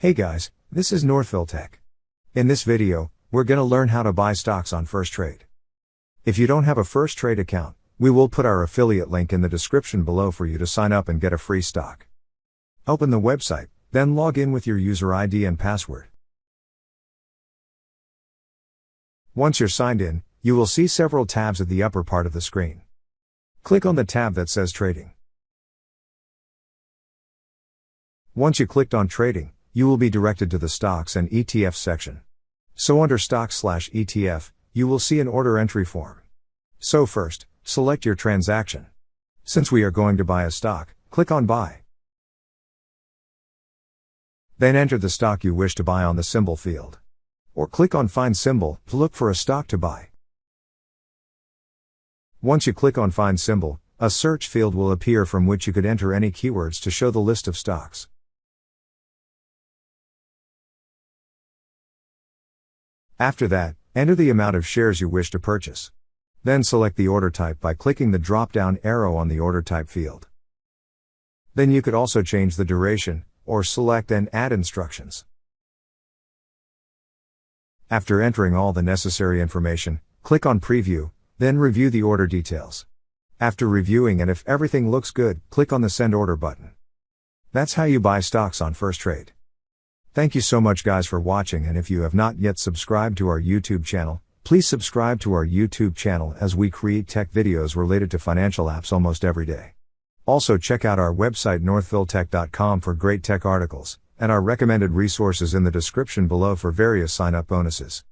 Hey guys, this is Northville Tech. In this video, we're gonna learn how to buy stocks on firstrade. If you don't have a firstrade account, we will put our affiliate link in the description below for you to sign up and get a free stock. Open the website, then log in with your user ID and password. Once you're signed in, you will see several tabs at the upper part of the screen. Click on the tab that says Trading. Once you clicked on Trading, you will be directed to the Stocks and ETFs section. So under Stocks/ETF, you will see an order entry form. So first, select your transaction. Since we are going to buy a stock, click on Buy. Then enter the stock you wish to buy on the symbol field. Or click on Find Symbol to look for a stock to buy. Once you click on Find Symbol, a search field will appear from which you could enter any keywords to show the list of stocks. After that, enter the amount of shares you wish to purchase. Then select the order type by clicking the drop-down arrow on the order type field. Then you could also change the duration, or select and add instructions. After entering all the necessary information, click on Preview, then review the order details. After reviewing and if everything looks good, click on the Send Order button. That's how you buy stocks on firstrade. Thank you so much guys for watching, and if you have not yet subscribed to our YouTube channel, please subscribe to our YouTube channel as we create tech videos related to financial apps almost every day. Also check out our website northvilletech.com for great tech articles, and our recommended resources in the description below for various sign-up bonuses.